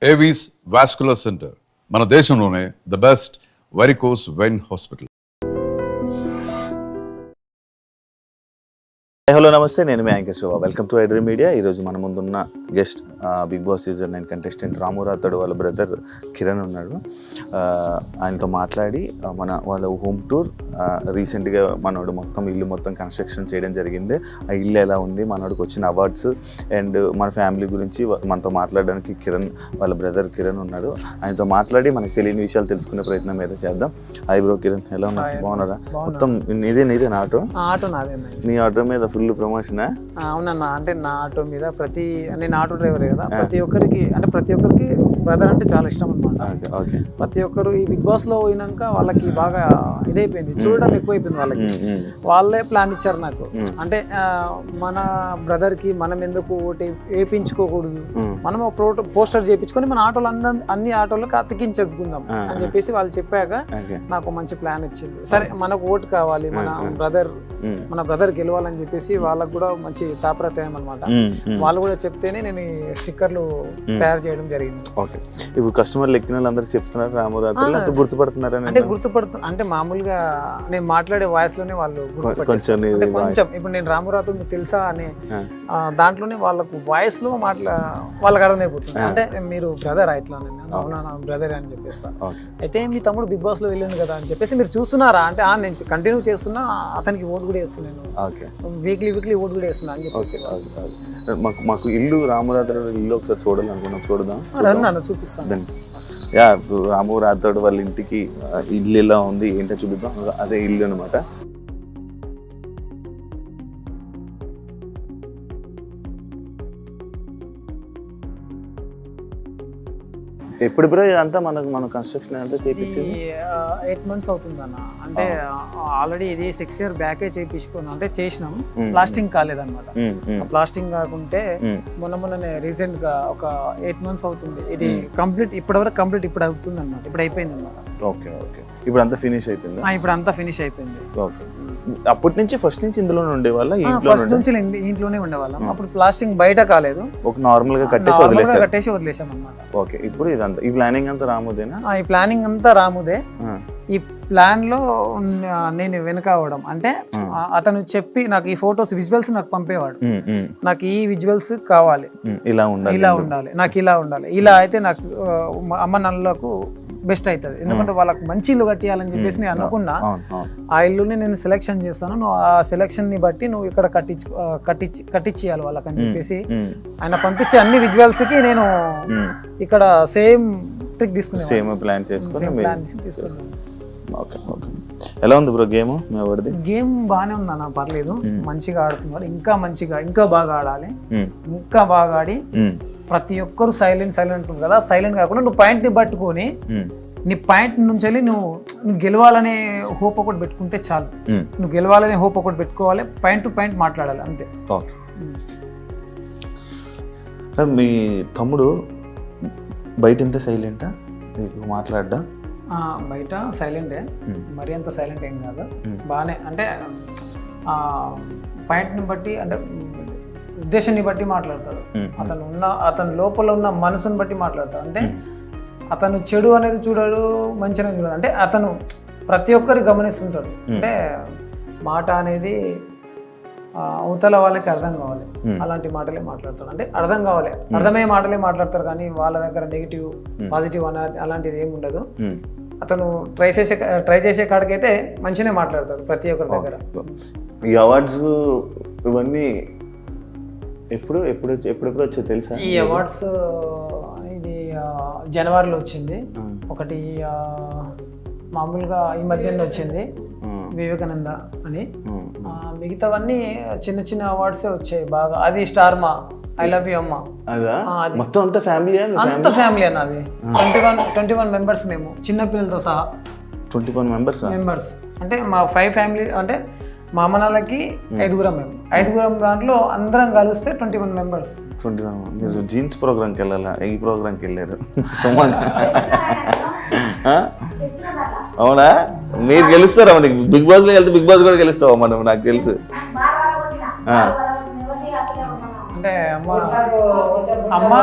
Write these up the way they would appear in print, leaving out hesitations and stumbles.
Avis vascular centre మన దేశంలోనే the best varicose vein hospital. Hello నమస్తే, నేను మీ anchor Shiva. Welcome to iDream media. ఈరోజు మన ముందున్న guest Bigg Boss season 9 contestant Ramu Rathod వాళ్ళ బ్రదర్ కిరణ్ ఉన్నాడు. ఆయనతో మాట్లాడి వాళ్ళ హోమ్ టూర్ రీసెంట్గా మనోడు ఇల్లు మొత్తం కన్స్ట్రక్షన్ చేయడం జరిగింది. ఆ ఇల్లు ఎలా ఉంది, మనోడికి వచ్చిన అవార్డ్స్ అండ్ మన ఫ్యామిలీ గురించి మనతో మాట్లాడడానికి వాళ్ళ బ్రదర్ కిరణ్ ఉన్నాడు. ఆయనతో మాట్లాడి మనకు తెలియని విషయాలు తెలుసుకునే ప్రయత్నం ఏదో చేద్దాం. హాయ్ బ్రో కిరణ్, ఎలా ఉన్నా? బాగున్నారా? మొత్తం నీదే నాటో నాదే. నీ ఆటో మీద ఫుల్ ప్రమోషన్? అవునన్నా, అంటే నా ఆటో మీద నేను ఆటో డ్రైవర్ కదా, ప్రతి ఒక్కరికి బ్రదర్ అంటే చాలా ఇష్టం అనమాట. ప్రతి ఒక్కరు ఈ బిగ్ బాస్ లో పోయినాక వాళ్ళకి బాగా ఇదైపోయింది, చూడడం ఎక్కువైపోయింది వాళ్ళకి. వాళ్ళే ప్లాన్ ఇచ్చారు నాకు, అంటే మన బ్రదర్ కి మనం ఎందుకు ఓటు వేయించుకోకూడదు, మనం పోస్టర్ చేయించుకొని మన ఆటోలు అన్ని ఆటోలకు అతికించుకుందాం అని చెప్పేసి వాళ్ళు చెప్పాక నాకు మంచి ప్లాన్ వచ్చింది. సరే, మనకు ఓటు కావాలి, మన బ్రదర్ గెలవాలని చెప్పేసి వాళ్ళకు కూడా మంచి తాపత్రయం అనమాట. వాళ్ళు కూడా చెప్తేనే నేను స్టిక్కర్లు తయారు చేయడం జరిగింది. ఓకే, ఇప్పుడు కస్టమర్లు ఎక్కిన వాళ్ళందరికీ చెప్తున్నారు రాము రాథోడ్, గుర్తుపడుతున్నారు? అంటే మామూలుగా నేను మాట్లాడే వాయిస్ లోనే వాళ్ళు కొంచెం ఇప్పుడు నేను రాము రాథోడ్ మీకు తెలుసా అనే దాంట్లోనే వాళ్ళకు వాయిస్ లో వాళ్ళకి అర్థమైపోతుంది. అంటే మీరు బ్రదర్ ఇట్లా, అవునా నా బ్రదర్ అని చెప్పేస్తా. అయితే మీ తమ్ముడు బిగ్ బాస్ లో వెళ్ళాను కదా అని చెప్పేసి మీరు చూస్తున్నారా అంటే నేను కంటిన్యూ చేస్తున్నా, అతనికి ఓటు కూడా వేస్తున్నాను, వీక్లీ ఓటు కూడా వేస్తున్నా అని చెప్పేసి. మాకు ఇల్లు రాము రాథోడ్ ఇల్లు ఒకసారి చూడాలనుకున్నాం, చూడదాం. రండి చూపిస్తాను. రాము రాథోడ్ వాళ్ళ ఇంటికి ఇల్లు ఎలా ఉంది ఏంటో చూపిద్దాం. అదే ఇల్లు అనమాట. ఎప్పుడు బ్రో ఇదంతా మన కన్స్ట్రక్షన్ అంతా చేయించింది? 8 months అవుతుంది అన్న. అంటే ఆల్రెడీ ఇది 6 years బ్యాకే చేయించుకున్నాం, అంటే చేసినాం, ప్లాస్టింగ్ కాలేదన్నమాట. ప్లాస్టింగ్ కాకుంటే మొన్ననే రీసెంట్ గా ఒక 8 months అవుతుంది ఇది కంప్లీట్. ఇప్పటివరకు కంప్లీట్ ఇప్పుడు అవుతుంది అన్నమాట, ఇప్పుడు అయిపోయింది అన్నమాట. ఓకే, ఇప్పుడు అంతా ఫినిష్ అయిపోయింది. ఇప్పుడు అంతా ఫినిష్ అయిపోయింది. ఓకే, అప్పటి నుంచి ఫస్ట్ నుంచి ఇందులోనే ఉండేవాళ్ళ? ఫస్ట్ నుంచి ఇంట్లోనే ఉండేవాళ్ళం. అప్పుడు ప్లాస్టింగ్ బయట కాలేదు, ఒక నార్మల్ గా కట్టేసి వదిలేసాం అన్నమాట. ఓకే, ఇప్పుడు ఇదంతా ఈ ప్లానింగ్ అంతా రాముదేనా? ఈ ప్లానింగ్ అంతా రాముదే. ఈ ప్లాన్ లో నేను వెనక అవడం అంటే అతను చెప్పి నాకు ఈ ఫొటోస్ విజువల్స్ నాకు పంపేవాడు, నాకు ఈ విజువల్స్ కావాలి, ఇలా ఉండాలి, నాకు ఇలా ఉండాలి, ఇలా అయితే నాకు అమ్మ నల్లకు బెస్ట్ అవుతుంది. ఎందుకంటే వాళ్ళకి మంచి ఇల్లు కట్టియాలని చెప్పేసి నేను అనుకున్నా. ఆ ఇల్లుని నేను సెలెక్షన్ చేస్తాను, నువ్వు ఆ సెలెక్షన్ ని బట్టి నువ్వు ఇక్కడ కట్టించేయాలి వాళ్ళకి అని చెప్పేసి ఆయన పంపించే అన్ని విజువల్స్ కి నేను ఇక్కడ సేమ్ ట్రిక్ తీసుకున్నాను, సేమ్ ప్లాన్ తీసుకున్నాను. ఓకే, ఎలా ఉంది బ్రో గేమ్? గేమ్ బాగానే ఉంది అన్న, పర్లేదు, మంచిగా ఆడుతున్నారు. ఇంకా బాగా ఆడాలి, ఇంకా బాగా ఆడి ప్రతి ఒక్కరు సైలెంట్ ఉంటుంది కదా, సైలెంట్ కాకుండా నువ్వు పాయింట్ ని పట్టుకొని నీ పాయింట్ నుంచి వెళ్ళి నువ్వు గెలవాలనే హోప్ ఒకటి పెట్టుకుంటే చాలు. నువ్వు గెలవాలనే హోప్ ఒకటి పెట్టుకోవాలి, పాయింట్ టు పాయింట్ మాట్లాడాలి, అంతే. మీ తమ్ముడు బయట ఎంత సైలెంటా మాట్లాడ్డా? బయట సైలెంటే, మరి అంత సైలెంట్ ఏం కాదు, బాగానే. అంటే పాయింట్ని బట్టి, అంటే ఉద్దేశాన్ని బట్టి మాట్లాడతాడు. అతను లోపల ఉన్న మనసుని బట్టి మాట్లాడతాడు. అంటే అతను చెడు అనేది చూడడు, మంచి అనేది చూడడు. అంటే అతను ప్రతి ఒక్కరు గమనిస్తుంటాడు. అంటే మాట అనేది అవతల వాళ్ళకి అర్థం కావాలి, అలాంటి మాటలే మాట్లాడతాడు. అంటే అర్థం కావాలి, అర్థమయ్యే మాటలే మాట్లాడతారు, కానీ వాళ్ళ దగ్గర నెగిటివ్ పాజిటివ్ అలాంటిది ఏమి ఉండదు. అతను ట్రై చేసే కాడికైతే మంచిగానే మాట్లాడతాడు ప్రతి ఒక్కరి దగ్గర. ఈ అవార్డ్స్ ఇవన్నీ ఎప్పుడు వచ్చాయి తెలుసా? ఈ అవార్డ్స్ ఇది జనవరిలో వచ్చింది ఒకటి, మామూలుగా ఈ మధ్యలో వచ్చింది వివేకానంద అని. మిగతావన్నీ చిన్న అవార్డ్సే వచ్చాయి బాగా. అది స్టార్మా, ఐ లవ్ యూ అమ్మ, మొత్తం అంతా ఫ్యామిలీ అన్న. అది 21 మెంబర్స్ మేము, చిన్న పిల్లలతో సహా 21 మెంబర్స్. అంటే మా 5 ఫ్యామిలీ, అంటే మా అమ్మనాలకి 5 మేము, 5 దాంట్లో అందరం కలిస్తే 21 మెంబర్స్. 21. మీరు జీన్స్ ప్రోగ్రామ్కి వెళ్ళాలా? ఈ ప్రోగ్రామ్కి వెళ్ళారు. అవునా? మీరు గెలుస్తారా? బిగ్ బాస్ లో వెళ్తే బిగ్ బాస్ కూడా గెలుస్తావా? మనం నాకు తెలుసు. అంటే అమ్మ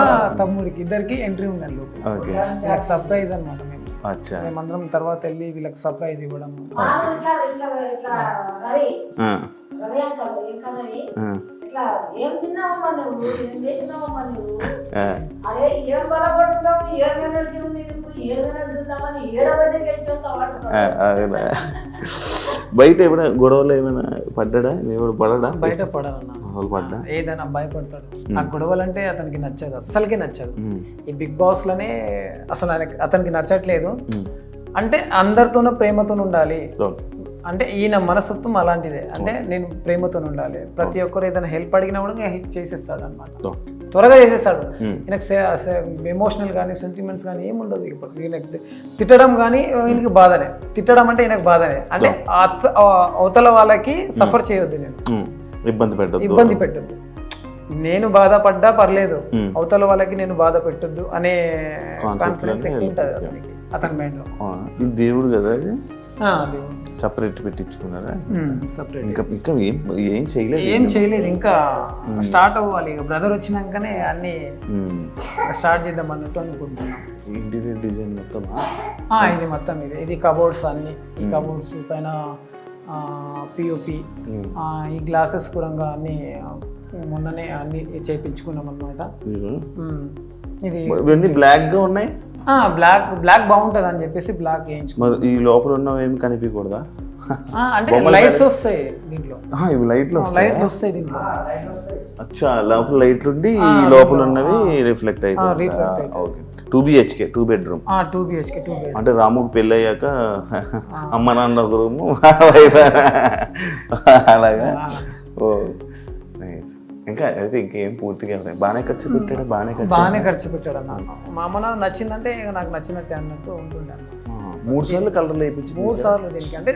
తమ్ముడికి ఇద్దరికి ఎంట్రీ ఉండాలి లోపల. ఓకే. వీళ్ళకి సర్ప్రైజ్ అనమాట మేము. అచ్చా. మేమందరం తర్వాత వెళ్ళి వీళ్ళకి సర్ప్రైజ్ ఇవ్వడం. ఏం తిన్నావమ్మా నువ్వు, ఏం చేసినావమ్మా నువ్వు, అరే ఏం బలపడుతున్నావు, ఏం ఎనర్జీ ఉంది నీకు, ఏం ఎనర్జీ ఉందామని 7వ దగ్గరికి వెళ్ళి చూస్తావు అంటున్నాడు. బయట ఏమైనా గొడవలు ఏమైనా పడ్డా పడడా? బయట పడాలన్నా పడ్డా ఏదైనా భయపడతాడు. ఆ గొడవలు అంటే అతనికి నచ్చదు, అస్సలకి నచ్చదు. ఈ బిగ్ బాస్ లోనే అసలు అతనికి నచ్చట్లేదు. అంటే అందరితోనూ ప్రేమతో ఉండాలి. అంటే ఈయన మనస్తత్వం అలాంటిదే. అంటే నేను ప్రేమతో ఉండాలి, ప్రతి ఒక్కరు ఏదైనా హెల్ప్ అడిగినా కూడా హెల్ప్ చేసేస్తాడు అనమాట, త్వరగా చేసేస్తాడు. ఈయనకు ఎమోషనల్ కానీ సెంటిమెంట్స్ కానీ ఏమి ఉండదు. ఇప్పుడు ఈయనకి తిట్టడం కానీ ఈయనకి బాధనే, తిట్టడం అంటే ఈయనకు బాధనే. అంటే అవతల వాళ్ళకి సఫర్ చేయొద్దు, నేను ఇబ్బంది పెట్టద్దు, నేను బాధపడ్డా పర్లేదు, అవతల వాళ్ళకి నేను బాధ పెట్టొద్దు అనే కాన్ఫిడెన్స్ ఎక్కువ ఉంటుంది అతనికి, అతని మైండ్ లో. ఇది దేవుడు కదా, దేవుడు సపరేట్ పెట్టించుకున్నారా? సపరేట్ ఇంకా ఇంకా ఏం చేయలేదు, ఏం చేయలేదు, ఇంకా స్టార్ట్ అవ్వాలి. ఇక బ్రదర్ వచ్చినాకనే అన్ని స్టార్ట్ చేద్దాం అన్నట్టు అనుకుంటున్నాం. ఇంటీరియర్ డిజైన్ మొత్తం ఇది మొత్తం ఇది కబోర్డ్స్ అన్ని, ఈ కబోర్డ్స్ పైన పిఓపి, ఈ గ్లాసెస్ కూడా అన్ని మొన్ననే అన్ని చేయించుకున్నాం అన్నమాట. ఇది బ్లాక్ గా ఉన్నాయి. బ్లాక్ బాగుంటది అని చెప్పేసి బ్లాక్ వేయించుకున్నాం. ఈ లోపల ఉన్నవి ఏమి కనిపించకూడదా? అంటే లైట్స్ వస్తాయి దీంట్లో, ఇవి లైట్లు వస్తాయి దీంట్లో. అచ్చా, లోపల లైట్లు ఉండి ఈ లోపల ఉన్నవి రిఫ్లెక్ట్ అవుతాయి. 2 BHK 2 బెడ్రూమ్. 2 BHK 2 bedroom. అంటే రాముకి పెళ్ళి అయ్యాక అమ్మ నాన్న ఒక రూము అలాగా. ఓ ఇంకా అయితే ఇంకేం పూర్తిగా బాగానే ఖర్చు పెట్టాడు. బాగానే ఖర్చు పెట్టాడు అన్న. మా అమ్మ నాకు నచ్చిందంటే నాకు నచ్చినట్టే అన్నట్టు ఉంటుండే. 3 సార్లు కలర్లు వేయించి 3 సార్లు దీనికి. అంటే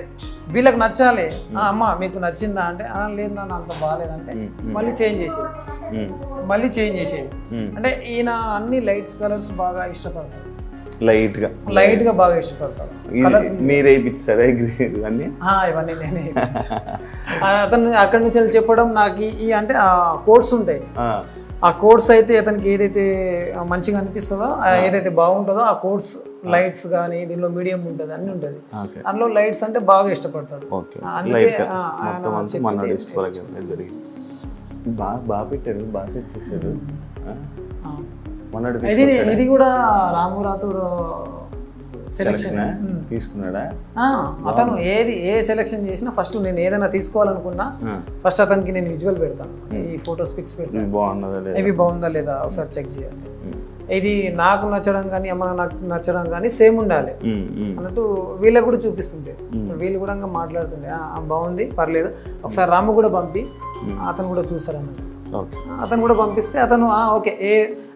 వీళ్ళకి నచ్చాలి. అమ్మ మీకు నచ్చిందా అంటే లేదు నాన్న అంత బాగాలేదంటే మళ్ళీ చేంజ్ చేసేది. అంటే ఈయన అన్ని లైట్స్ కలర్స్ బాగా ఇష్టపడతాడు, లైట్ గా బాగా ఇష్టపడతాడు. మీరే ఇప్పించారా ఇవన్నీ? ఇవన్నీ నేనే. అతను అక్కడి నుంచి వెళ్ళి చెప్పడం నాకు ఈ అంటే ఆ కోడ్స్ ఉంటాయి, ఆ కోడ్స్ అయితే అతనికి ఏదైతే మంచిగా అనిపిస్తుందో, ఏదైతే బాగుంటుందో ఆ కోడ్స్ లైట్స్ కానీ దీనిలో మీడియం ఉంటుంది, అన్ని ఉంటుంది. అందులో లైట్స్ అంటే బాగా ఇష్టపడతాడు. బాగా పెట్టాడు, బాగా సెట్ చేశాడు. ఇది కూడా రాము రాథోడ్ సెలెక్షన్ తీసుకున్నాడా? అతను ఏ సెలెక్షన్ చేసినా ఫస్ట్ నేను ఏదైనా తీసుకోవాలనుకున్నా ఫస్ట్ అతనికి నేను విజువల్ పెడతాను, ఈ ఫొటోస్ పిక్స్ పెడతాను, ఇవి బాగుందా లేదా ఒకసారి చెక్ చేయాలి. ఇది నాకు నచ్చడం కానీ అమ్మ నాకు నచ్చడం కానీ సేమ్ ఉండాలి అన్నట్టు వీళ్ళకి కూడా చూపిస్తుంటే, వీళ్ళు కూడా మాట్లాడుతుండే బాగుంది పర్లేదు ఒకసారి రాము కూడా పంపి అతను కూడా చూస్తారు అన్నట్టు. అతను కూడా పంపిస్తే అతను ఓకే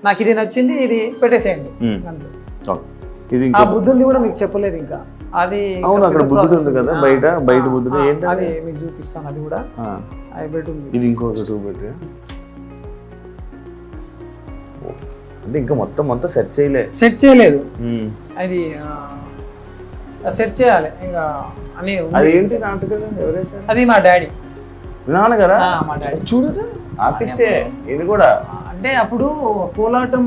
నాకు ఇది నచ్చింది, ఇది పెట్టేసేయండి అంతే. ఆ బుద్ధుంది కూడా మీకు చెప్పలేదు ఇంకా, అది బయట బుద్ధుడు అది మీకు చూపిస్తాను. అది కూడా బెడ్రూమ్, ఇది ఇంకొక 2 బెడ్రూమ్. అంటే ఇంకా మొత్తం సెట్ చేయలేదు. అది సెట్ చేయాలి ఇక అని. అదేంటి నాటకం ఎవరేసారు? అది మా డాడీ, నాన్నగారా? మా డాడీ చూడదు ఆర్టిస్టే. ఇది కూడా అంటే అప్పుడు కోలాటం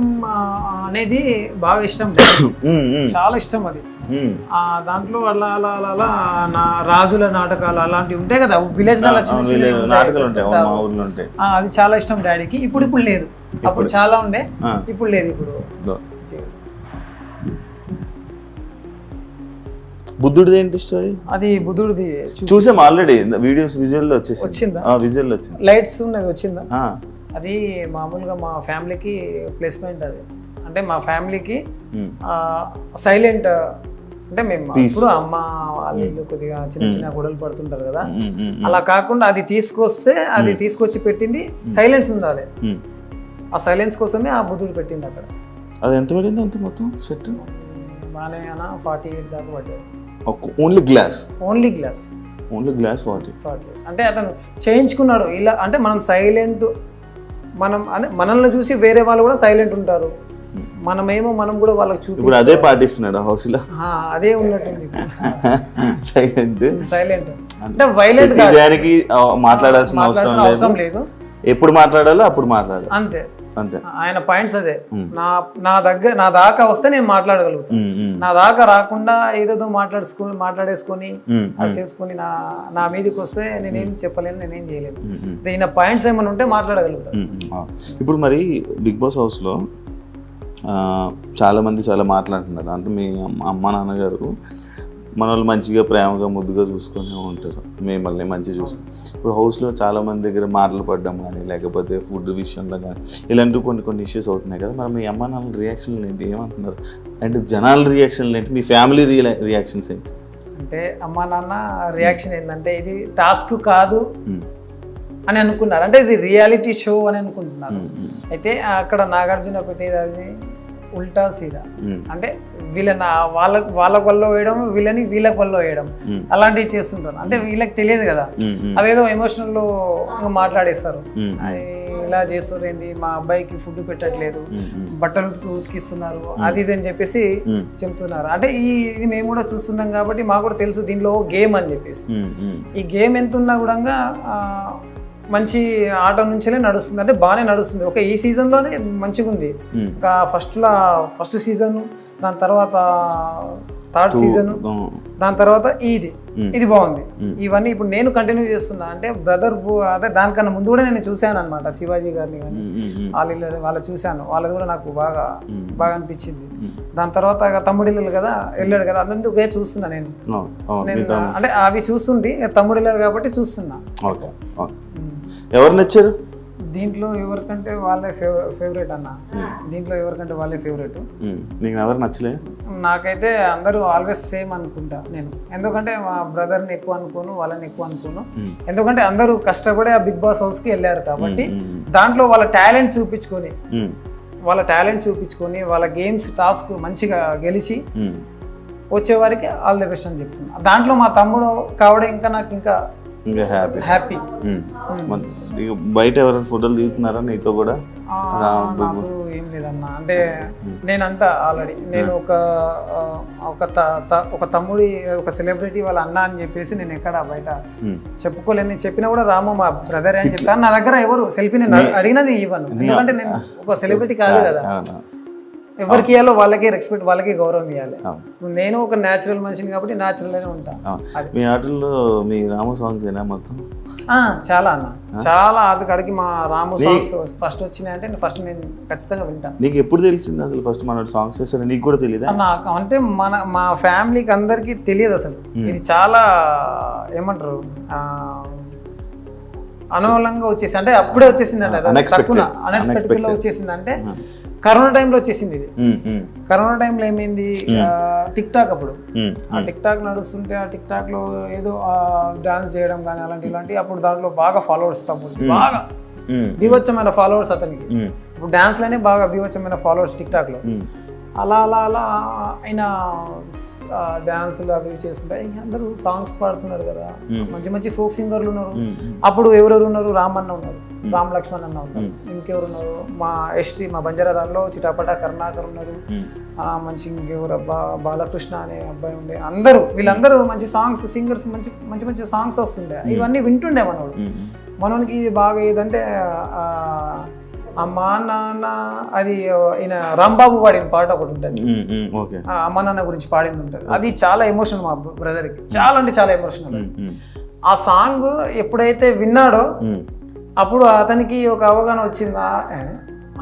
అనేది బాగా ఇష్టం, చాలా ఇష్టం అది. దాంట్లో అలా అలా అలా అలా రాజుల నాటకాలు అలాంటివి ఉంటాయి కదా, విలేజ్ నాటకాలు ఉంటాయి, అది చాలా ఇష్టం డాడీకి. ఇప్పుడు లేదు, అప్పుడు చాలా ఉండే, ఇప్పుడు లేదు. ఇప్పుడు బుద్ధుడిది ఏంటి స్టోరీ? అది బుద్ధుడిది చూసాం ఆల్రెడీ, వీడియోస్ విజువల్ వచ్చిందా? విజువల్ వచ్చింది, లైట్స్ ఉన్నది వచ్చిందా? అది మామూలుగా మా ఫ్యామిలీకి ప్లేస్మెంట్. అది అంటే మా ఫ్యామిలీకి సైలెంట్, అంటే మేము ఇప్పుడు అమ్మ వాళ్ళు కొద్దిగా చిన్న గొడవలు పడుతుంటారు కదా, అలా కాకుండా అది తీసుకొచ్చి పెట్టింది సైలెన్స్ ఉండాలి. ఆ సైలెన్స్ కోసమే ఆ బుద్ధుడు పెట్టింది అక్కడ. అది ఎంత పడింది అంత మొత్తం సెట్? బాగానే 48 దాకా పడ్డాయి. Only glass 40. అంటే అతను చేయించుకున్నాడు ఇలా. అంటే మనం సైలెంట్, మనల్ని చూసి వేరే వాళ్ళు కూడా సైలెంట్ ఉంటారు, మనం కూడా వాళ్ళకి చూపి ఇప్పుడు అదే పాటిస్తున్నాడు హౌస్ లో. అదే ఉన్నట్టుంది సైలెంట్. అంటే వైలెంట్ దానికి మాట్లాడాల్సిన అవసరం లేదు, ఎప్పుడు మాట్లాడాలో అప్పుడు మాట్లాడాలి అంతే. అంతే. ఆయన పాయింట్స్ అదే. నా దాకా వస్తే నేను మాట్లాడగలుగుతాను, నా దాకా రాకుండా ఏదేదో మాట్లాడేసుకొని అది చేసుకొని నా మీదకి వస్తే నేనేం చెప్పలేను, నేనేం చేయలేను. ఈయన పాయింట్స్ ఏమైనా ఉంటే మాట్లాడగలుగుతాను. ఇప్పుడు మరి బిగ్ బాస్ హౌస్లో చాలామంది చాలా మాట్లాడుతున్నారు. అంటే మీ అమ్మ నాన్నగారు మన వాళ్ళు మంచిగా ప్రేమగా ముద్దుగా చూసుకొని ఉంటారు, మిమ్మల్ని మంచిగా చూసుకొని. ఇప్పుడు హౌస్లో చాలామంది దగ్గర మాటలు పడ్డం కానీ లేకపోతే ఫుడ్ విషయంలో కానీ ఇలాంటివి కొన్ని ఇష్యూస్ అవుతున్నాయి కదా. మరి మీ అమ్మ నాన్న రియాక్షన్లు ఏంటి, ఏమంటున్నారు? అండ్ జనాల రియాక్షన్లు ఏంటి, మీ ఫ్యామిలీ రియాక్షన్స్ ఏంటి? అంటే అమ్మ నాన్న రియాక్షన్ ఏంటంటే ఇది టాస్క్ కాదు అని అనుకున్నారు, అంటే ఇది రియాలిటీ షో అని అనుకుంటున్నారు. అయితే అక్కడ నాగార్జున పెట్టేది అది ఉల్టా సీదా, అంటే వీళ్ళని వాళ్ళ వల్ల వేయడం, వీళ్ళకి వల్ల వేయడం, అలాంటివి చేస్తుంటారు. అంటే వీళ్ళకి తెలియదు కదా, అదేదో ఎమోషనల్ మాట్లాడేస్తారు. ఇలా చేస్తారు ఏంది, మా అబ్బాయికి ఫుడ్ పెట్టట్లేదు, బట్టలు ఉతికిస్తున్నారు, అది ఇది అని చెప్పేసి చెప్తున్నారు. అంటే ఇది మేము కూడా చూస్తున్నాం కాబట్టి మాకు కూడా తెలుసు దీనిలో గేమ్ అని చెప్పేసి. ఈ గేమ్ ఎంత ఉన్నా కూడా మంచి ఆట నుంచే నడుస్తుంది, అంటే బాగానే నడుస్తుంది. ఒక ఈ సీజన్లోనే మంచిగా ఉంది. ఇంకా ఫస్ట్ సీజన్, దాని తర్వాత థర్డ్ సీజన్, దాని తర్వాత ఇది బాగుంది. ఇవన్నీ ఇప్పుడు నేను కంటిన్యూ చేస్తున్నా. అంటే బ్రదర్ అదే దానికన్నా ముందు కూడా నేను చూశాను అనమాట, శివాజీ గారిని కానీ వాళ్ళ చూశాను, వాళ్ళది కూడా నాకు బాగా అనిపించింది. దాని తర్వాత తమ్ముడిల్లు కదా వెళ్ళాడు కదా, అందుకే చూస్తున్నా నేను. అంటే అవి చూస్తుంటే తమ్ముడు వెళ్ళాడు కాబట్టి చూస్తున్నా. ఎవరు నచ్చారు దీంట్లో? ఎవరికంటే వాళ్ళే ఫేవరెట్ అన్న. దీంట్లో ఎవరికంటే వాళ్ళే ఫేవరెట్. నీకు ఎవరు నచ్చలే? నాకైతే అందరూ ఆల్వేస్ సేమ్ అనుకుంటా నేను. ఎందుకంటే మా బ్రదర్ని ఎక్కువ అనుకోను, వాళ్ళని ఎక్కువ అనుకోను. ఎందుకంటే అందరూ కష్టపడి ఆ బిగ్ బాస్ హౌస్కి వెళ్ళారు కాబట్టి దాంట్లో వాళ్ళ టాలెంట్ చూపించుకొని వాళ్ళ గేమ్స్ టాస్క్ మంచిగా గెలిచి వచ్చేవారికి ఆల్ ది బెస్ట్ అని చెప్తున్నా. దాంట్లో మా తమ్ముడు కావడం ఇంకా హ్యాపీ. బయట ఎవరైనా ఫోటోలు దిగుతున్నారా నీతో కూడా? నాకు ఏం లేదన్నా. అంటే నేనంట ఆల్రెడీ నేను ఒక తమ్ముడి ఒక సెలబ్రిటీ వాళ్ళ అన్న అని చెప్పేసి నేను ఎక్కడ బయట చెప్పుకోలేను. నేను చెప్పినా కూడా రాము మా బ్రదర్ అని చెప్తాను. నా దగ్గర ఎవరు సెల్ఫీ నేను అడిగినా నేను ఇవ్వను, ఎందుకంటే నేను ఒక సెలబ్రిటీ కాదు కదా. ఎవరికి ఇవ్వాలో వాళ్ళకి రెస్పెక్ట్, వాళ్ళకి గౌరవం ఇవ్వాలి. నేను ఒక న్యాచురల్ మనిషిని కాబట్టి న్యాచురల్గానే ఉంటాను. మీ ఆటల్లో మీ రాము సాంగ్స్ ఏనా మొత్తం? చాలా అన్న, చాలా అక్కడికి మా రాము సాంగ్స్ ఫస్ట్ వచ్చినాయంటే నేను ఖచ్చితంగా వింటాను. నీకు ఎప్పుడు తెలిసింది అసలు ఫస్ట్ మన సాంగ్స్ చేస్తాడు? నీకు కూడా తెలియదా? నాకు అంటే మా ఫ్యామిలీకి అందరికీ తెలియదు అసలు. ఇది చాలా ఏమంటారు అనవలంగా వచ్చేసి, అంటే అప్పుడే వచ్చేసింది అంటే అన్ఎక్స్పెక్టెడ్ లో వచ్చేసింది. అంటే కరోనా టైంలో వచ్చేసింది ఇది. కరోనా టైంలో ఏమైంది, టిక్ టాక్ అప్పుడు ఆ టిక్ టాక్ నడుస్తుంటే ఆ టిక్ టాక్ లో ఏదో డాన్స్ చేయడం కానీ ఇలాంటి అప్పుడు దాంట్లో బాగా ఫాలోవర్స్, తమ్ముడు బాగా బీభత్సమైన ఫాలోవర్స్ అతనికి. ఇప్పుడు డాన్స్ లోనే బాగా బీభత్సమైన ఫాలోవర్స్ టిక్ టాక్ లో. అలా ఆయన డాన్సులు అవి చేసుకుంటే అందరూ సాంగ్స్ పాడుతున్నారు కదా, మంచి ఫోక్ సింగర్లు ఉన్నారు. అప్పుడు ఎవరెవరు ఉన్నారు, రామన్న ఉన్నారు, రామ్ లక్ష్మణ్ అన్న ఉన్నారు, ఇంకెవరు ఉన్నారు, మా ఎస్టీ మా బంజారాలో చిటాపట కరుణాకర్ ఉన్నారు, మంచి ఇంకెవరు బాలకృష్ణ అనే అబ్బాయి ఉండే. వీళ్ళందరూ మంచి సాంగ్స్ సింగర్స్, మంచి సాంగ్స్ వస్తుండే. ఇవన్నీ వింటుండే మనోనికి. ఇది బాగా ఏదంటే అమ్మా నాన్న, అది ఈయన రాంబాబు పాడిన పాట ఒకటి ఉంటుంది, అమ్మా నాన్న గురించి పాడింది ఉంటుంది. అది చాలా ఎమోషనల్ మా బ్రదర్కి, చాలా అంటే చాలా ఎమోషనల్. ఆ సాంగ్ ఎప్పుడైతే విన్నాడో అప్పుడు అతనికి ఒక అవగాహన వచ్చిందా,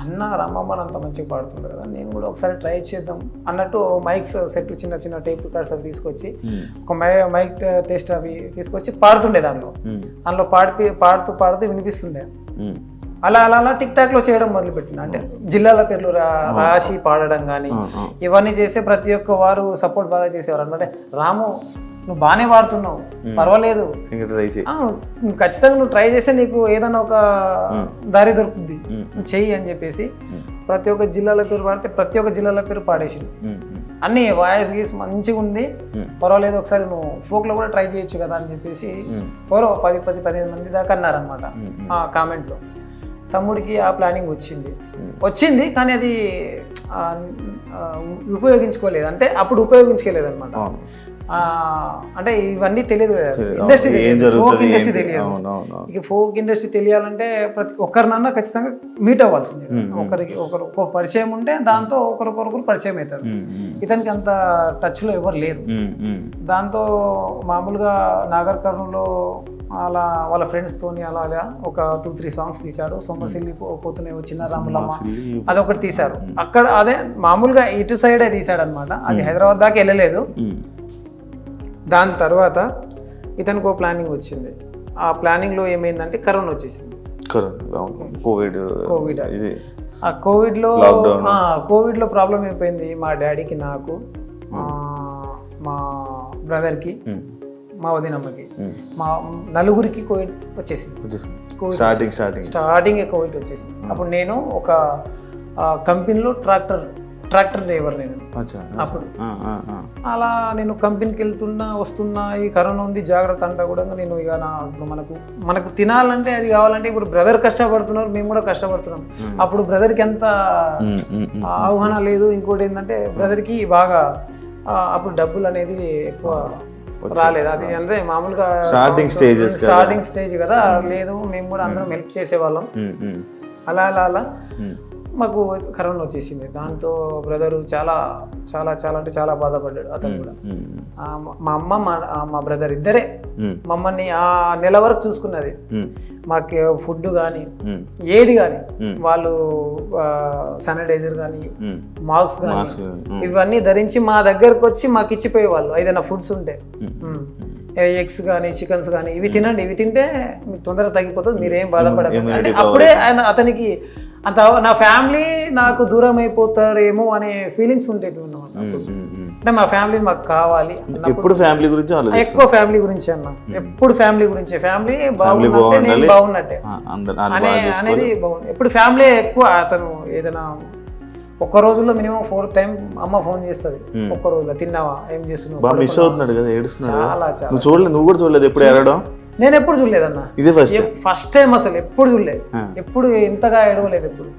అన్న రామమ్మ అంత మంచిగా పాడుతుంది కదా, నేను కూడా ఒకసారి ట్రై చేద్దాం అన్నట్టు మైక్స్ సెట్ చిన్న టేప్ రికార్డ్స్ అవి తీసుకొచ్చి ఒక మైక్ టెస్ట్ అవి తీసుకొచ్చి పాడుతుండే. దానిలో పాడుతూ వినిపిస్తుండే. అలా టిక్ టాక్ లో చేయడం మొదలుపెట్టిన. అంటే జిల్లాల పేర్లు రాసి పాడడం కానీ ఇవన్నీ చేస్తే ప్రతి ఒక్క వారు సపోర్ట్ బాగా చేసేవారు అనమాట. రాము నువ్వు బాగానే పాడుతున్నావు, పర్వాలేదు, నువ్వు ఖచ్చితంగా నువ్వు ట్రై చేస్తే నీకు ఏదైనా ఒక దారి దొరుకుతుంది, నువ్వు చెయ్యి అని చెప్పేసి ప్రతి ఒక్క జిల్లాల పేరు పాడితే ప్రతి ఒక్క జిల్లాల పేరు పాడేసింది. అన్ని వాయిస్ గీస్ మంచిగా ఉంది, పర్వాలేదు, ఒకసారి నువ్వు ఫోక్ లో కూడా ట్రై చేయొచ్చు కదా అని చెప్పేసి ఎవరో 10-15 మంది దాకా అన్నారనమాట ఆ కామెంట్లో. తమ్ముడికి ఆ ప్లానింగ్ వచ్చింది కానీ అది ఉపయోగించుకోలేదు. అంటే అప్పుడు ఉపయోగించుకోలేదు అనమాట. అంటే ఇవన్నీ తెలియదు కదా, తెలియదు. ఇండస్ట్రీ ఏం తెలియదు, జరుగుతుంది, ఫోక్ ఇండస్ట్రీ ఏంటి? తెలియదు. అవునవును. ఇక ఫోక్ ఇండస్ట్రీ తెలియాలంటే ప్రతి ఒక్కరినన్నా ఖచ్చితంగా మీట్ అవ్వాల్సింది. ఒకరికి ఒక పరిచయం ఉంటే దాంతో ఒకరికొకరు పరిచయం అవుతారు. ఇతనికి అంత టచ్లో ఎవరు లేరు. దాంతో మామూలుగా నాగర్ కర్నూలులో అలా వాళ్ళ ఫ్రెండ్స్తోని అలా ఒక 2-3 సాంగ్స్ తీశాడు. సొమ్మసిల్లి పోతూనే వచ్చిన రాములమ్మ అదొకటి తీశారు. అక్కడ అదే మామూలుగా ఇటు సైడే తీశాడు అనమాట. అది హైదరాబాద్ దాకా వెళ్ళలేదు. దాని తర్వాత ఇతనికి ఒక ప్లానింగ్ వచ్చింది. ఆ ప్లానింగ్లో ఏమైందంటే కరోనా వచ్చేసింది. కోవిడ్ ఆ కోవిడ్లో ప్రాబ్లం అయిపోయింది మా డాడీకి, నాకు, మా బ్రదర్కి, మా వదినమ్మకి, మా నలుగురికి కోవిడ్ వచ్చేసింది. స్టార్టింగ్ కోవిడ్ వచ్చేసింది. అప్పుడు నేను ఒక కంపెనీలో ట్రాక్టర్ డ్రైవర్ నేను. అప్పుడు అలా నేను కంపెనీకి వస్తున్నా ఈ కరోనా ఉంది జాగ్రత్త అంటా కూడా నేను ఇక మనకు తినాలంటే అది కావాలంటే ఇప్పుడు బ్రదర్ కష్టపడుతున్నారు, మేము కూడా కష్టపడుతున్నాం. అప్పుడు బ్రదర్కి ఎంత ఆహ్వానం లేదు. ఇంకోటి ఏంటంటే బ్రదర్కి బాగా అప్పుడు డబ్బులు అనేది ఎక్కువ రాలేదు. అది అంటే మామూలుగా స్టార్టింగ్ స్టేజ్ కదా, లేదు మేము కూడా అందరం హెల్ప్ చేసేవాళ్ళం. అలా అలా అలా మాకు కరోనా వచ్చేసింది. దాంతో బ్రదరు చాలా చాలా చాలా అంటే చాలా బాధపడ్డాడు. అతను కూడా మా అమ్మ మా బ్రదర్ ఇద్దరే మమ్మల్ని ఆ నెల వరకు చూసుకున్నది. మాకు ఫుడ్ కానీ ఏది కానీ వాళ్ళు శానిటైజర్ కానీ మాస్క్ కానీ ఇవన్నీ ధరించి మా దగ్గరకు వచ్చి మాకు ఇచ్చిపోయేవాళ్ళు. ఏదైనా ఫుడ్స్ ఉంటే ఎగ్స్ కానీ చికెన్స్ కానీ ఇవి తినండి, ఇవి తింటే మీకు తొందరగా తగ్గిపోతుంది, మీరేం బాధపడకండి అంటే అప్పుడే అతనికి అంత నా ఫ్యామిలీ నాకు దూరం అయిపోతారేమో అనే ఫీలింగ్స్ ఉండేవి అన్నమాట. అంటే మా ఫ్యామిలీ మాకు కావాలి, ఎప్పుడు ఫ్యామిలీ గురించి ఎక్కువ ఫ్యామిలీ గురించి అన్న, ఎప్పుడు ఫ్యామిలీ గురించి, ఫ్యామిలీ బాగున్నట్టే నేను బాగున్నట్టే అనేది బాగుంది. ఎప్పుడు ఫ్యామిలీ ఎక్కువ. అతను ఏదైనా ఒక్క రోజుల్లో మినిమం 4 times అమ్మ ఫోన్ చేస్తుంది. ఒక్క రోజులో తిన్నావా, ఏం చేస్తున్నావు, మిస్ అవుతున్నాడు కదా, ఏడుస్తున్నాడు. చాలా చాలా నువ్వు కూడా చూడలేదు ఎప్పుడు ఏడవడం? నేను ఎప్పుడు చూడలేదన్న, ఇదే ఫస్ట్ టైం అసలు ఎప్పుడు చూడలేదు. ఎప్పుడు ఇంతగా ఏడవలేదు ఎప్పుడు.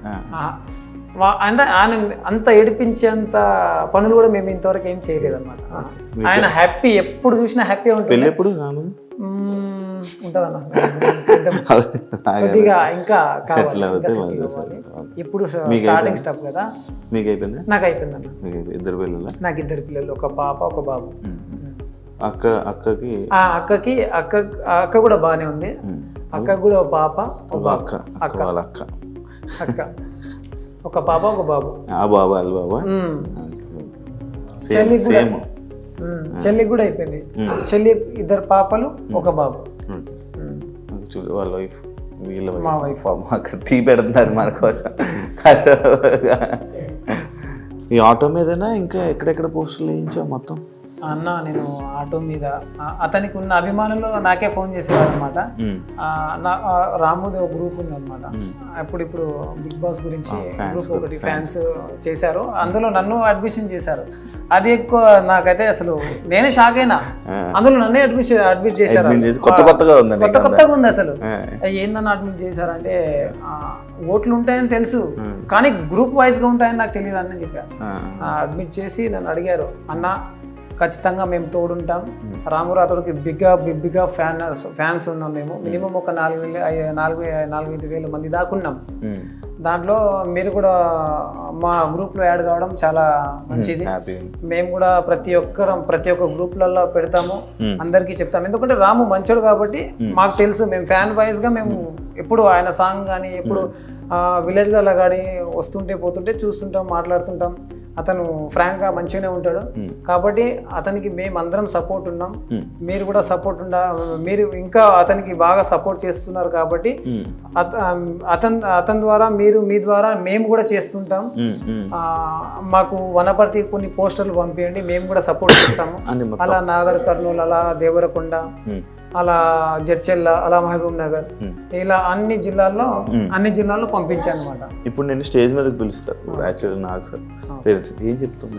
అంటే ఆయన అంత ఏడిపించేంత పనులు కూడా మేము ఇంతవరకు ఏం చేయలేదు అన్నమాట. ఆయన హ్యాపీ, ఎప్పుడు చూసినా హ్యాపీ ఉంటుంది. ఎప్పుడు ఉంటుందన్న కొద్దిగా ఇంకా ఇప్పుడు స్టార్టింగ్ స్టెప్ కదా. మీకు అయిపోయింది? నాకు అయిపోయిందన్న. ఇద్దరు పిల్లలు? నాకు 2 పిల్లలు, ఒక పాప ఒక బాబు. అక్కకి అక్క కూడా బాగానే ఉంది. అక్కకు కూడా ఒక పాప ఒక ఒక పాప ఒక బాబు. చెల్లికి కూడా అయిపోయింది. చెల్లి 2 పాపలు ఒక బాబు. వాళ్ళ వైఫ్, మా వైఫ్ అక్కడ టీ పెడుతున్నారు మన కోసం. ఈ ఆటో మీదనా ఇంకా ఎక్కడెక్కడ పోస్టులు వేయించావు మొత్తం? అన్న నేను ఆటో మీద అతనికి ఉన్న అభిమానులు నాకే ఫోన్ చేసేవారు అనమాట. రాముది ఒక గ్రూప్ ఉంది అనమాట. ఇప్పుడు బిగ్ బాస్ గురించి గ్రూప్ ఒకటి ఫ్యాన్స్ చేశారు. అందులో నన్ను అడ్మిషన్ చేశారు. అది ఎక్కువ నాకైతే అసలు నేనే షాక్ అయినా. అందులో నన్నే అడ్మిట్ చేశారు. కొత్త కొత్తగా ఉంది అసలు. ఏందన్నా అడ్మిట్ చేశారంటే ఓట్లు ఉంటాయని తెలుసు కానీ గ్రూప్ వైజ్ గా ఉంటాయని నాకు తెలియదు అని చెప్పారు. అడ్మిట్ చేసి నన్ను అడిగారు, అన్న ఖచ్చితంగా మేము తోడుంటాం. రామురాతడికి బిగ్గా ఫ్యాన్స్ ఉన్నాం మేము. మినిమం ఒక 4,000-5,000 మంది దాకున్నాం. దాంట్లో మీరు కూడా మా గ్రూప్లో యాడ్ కావడం చాలా మంచిది. మేము కూడా ప్రతి ఒక్క గ్రూప్లలో పెడతాము, అందరికీ చెప్తాము. ఎందుకంటే రాము మంచోడు కాబట్టి మాకు తెలుసు. మేము ఫ్యాన్ వైజ్గా మేము ఎప్పుడు ఆయన సాంగ్ కానీ ఎప్పుడు విలేజ్లలో కానీ వస్తుంటే పోతుంటే చూస్తుంటాం, మాట్లాడుతుంటాం. అతను ఫ్రాంక్గా మంచిగానే ఉంటాడు కాబట్టి అతనికి మేము అందరం సపోర్ట్ ఉన్నాం. మీరు కూడా సపోర్ట్ మీరు ఇంకా అతనికి బాగా సపోర్ట్ చేస్తున్నారు కాబట్టి అతని ద్వారా మీ ద్వారా మేము కూడా చేస్తుంటాం. మాకు వనపర్తి కొన్ని పోస్టర్లు పంపించండి, మేము కూడా సపోర్ట్ చేస్తాము. అలా నాగర్ కర్నూలు, అలా దేవరకొండ, అలా జడ్చెల్ల, అలా మహబూబ్ నగర్, ఇలా అన్ని జిల్లాల్లో పంపించాను అనమాట. ఇప్పుడు నేను స్టేజ్ మీదకి పిలుస్తాను యాక్చువల్లీ నాకు సార్ ఏం చెప్తాను?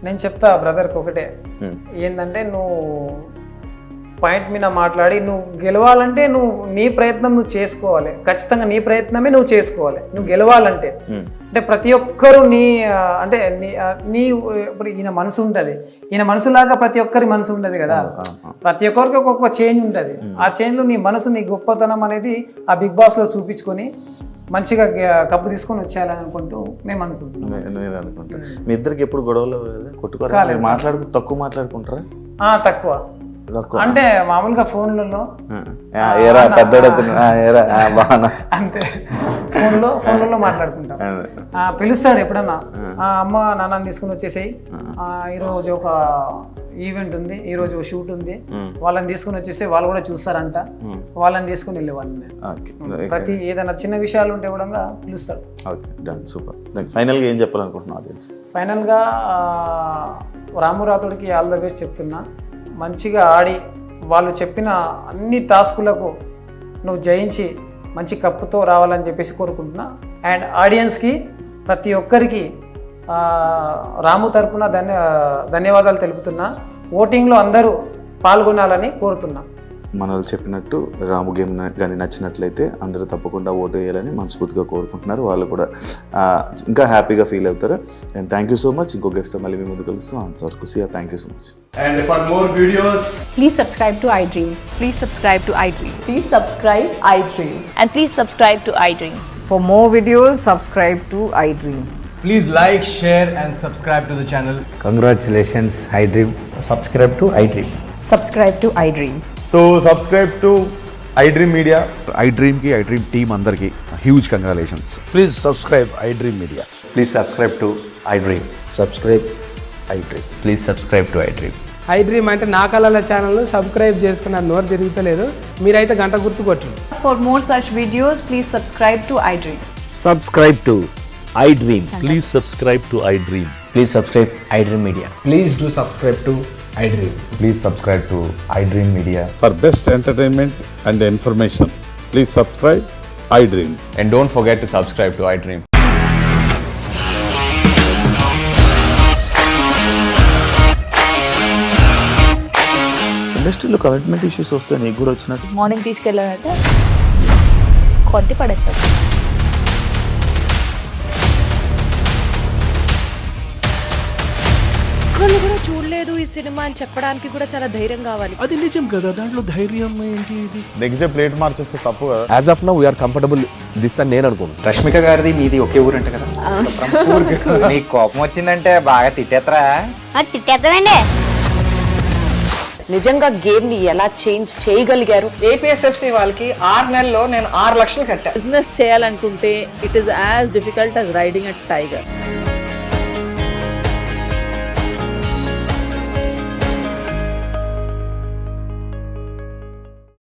నేను చెప్తా బ్రదర్కి ఒకటే, ఏంటంటే నువ్వు పాయింట్ మీద మాట్లాడి నువ్వు గెలవాలంటే నువ్వు నీ ప్రయత్నం నువ్వు చేసుకోవాలి, ఖచ్చితంగా నీ ప్రయత్నమే నువ్వు చేసుకోవాలి నువ్వు గెలవాలంటే. అంటే ప్రతి ఒక్కరు అంటే నీ ఇప్పుడు ఈయన మనసు ఉంటుంది, ఈయన మనసులాగా ప్రతి ఒక్కరి మనసు ఉంటుంది కదా, ప్రతి ఒక్కరికి ఒక్కొక్క చేంజ్ ఉంటుంది. ఆ చేంజ్లో నీ మనసు, నీ గొప్పతనం అనేది ఆ బిగ్ బాస్లో చూపించుకొని మంచిగా కప్పు తీసుకొని వచ్చేయాలని అనుకుంటూ మేము అనుకుంటున్నాం. నేను అనుకుంటాను మీ ఇద్దరికి ఎప్పుడు గొడవలు కొట్టుకోవాలి, తక్కువ మాట్లాడుకుంటారా? తక్కువ అంటే మామూలుగా ఫోన్లలో అంతే, ఫోన్లలో మాట్లాడుకుంటాం. పిలుస్తాడు ఎప్పుడన్నా, అమ్మ నాన్నని తీసుకుని వచ్చేసేయి, ఈరోజు ఒక ఈవెంట్ ఉంది, ఈరోజు షూట్ ఉంది, వాళ్ళని తీసుకుని వచ్చేసి వాళ్ళు కూడా చూస్తారంట, వాళ్ళని తీసుకుని వెళ్ళేవాళ్ళని. ప్రతి ఏదైనా చిన్న విషయాలు ఉంటే కూడా పిలుస్తాడు. సూపర్. ఫైనల్గా ఏం చెప్పాలనుకుంటున్నావు? ఫైనల్గా రాము రాథోడ్కి ఆల్ ద బెస్ట్ చెప్తున్నా. మంచిగా ఆడి వాళ్ళు చెప్పిన అన్ని టాస్కులకు నువ్వు జయించి మంచి కప్పుతో రావాలని చెప్పేసి కోరుకుంటున్నా. అండ్ ఆడియన్స్కి ప్రతి ఒక్కరికి రాము తరపున ధన్యవాదాలు తెలుపుతున్నా. ఓటింగ్లో అందరూ పాల్గొనాలని కోరుతున్నా. మన వాళ్ళు చెప్పినట్టు రాము గేమ్ కానీ నచ్చినట్లయితే అందరూ తప్పకుండా ఓటు వేయాలని మనస్ఫూర్తిగా కోరుకుంటున్నారు. వాళ్ళు కూడా ఇంకా హ్యాపీగా ఫీల్ అవుతారు. And thank you so much. ఇంకో గెస్ట్ మళ్ళీ మీ ముందు కలుస్తాం. అంతవరకు see ya, thank you so much. And for more videos, please subscribe to iDream. Please subscribe to iDream. Please subscribe iDream. And please subscribe to iDream. For more videos, subscribe to iDream. please like, share and subscribe to the channel. Congratulations, iDream. Subscribe to iDream. Subscribe to iDream. So subscribe to iDream Media. iDream కి iDream team అందరికి huge congratulations. Please subscribe iDream Media. Please subscribe to iDream. Subscribe iDream. Please subscribe to iDream. iDream అంటే నా కళల channel subscribe చేసుకున్నారు, నోరు తిరుగుతలేదు, మీరైతే గంట గుర్తు కొట్టండి. For more such videos, please subscribe to iDream. Subscribe to iDream. Please subscribe to iDream. Please subscribe iDream Media. Please do subscribe to iDream. Please subscribe to iDream Media. For best entertainment and information, please subscribe iDream. And don't forget to subscribe to iDream. ఇండస్ట్రీలో commitment issues వస్తే నీకు కూడా వచ్చినట్టు? Morning తీసుకెళ్ళాలంటే కొట్టి పడేసాడు. ఒక్కళ్ళు కూడా చూడలేదు ఈ సినిమా అని చెప్పడానికి కూడా చాలా ధైర్యం కావాలి. అది నిజం కదా, దాంట్లో ధైర్యం ఏంటి? ఇది నెక్స్ట్ డే ప్లేట్ మార్చేస్తే తప్పు కదా. As of now, we are comfortable this అని నేను అనుకుంటున్నాను. రష్మిక గారిది మీది ఒకే ఊరంట కదా? నీకు కోపం వచ్చిందంటే బాగా తిట్టేత్తరా? తిట్టేద్దామండి. నిజంగా గేమ్ ని ఎలా చేంజ్ చేయగలిగారు? ఏపీఎస్ఎఫ్సి వాళ్ళకి 6 నెలల్లో నేను 6 లక్షలు కట్టా. బిజినెస్ చేయాలనుకుంటే it is as difficult as riding a tiger.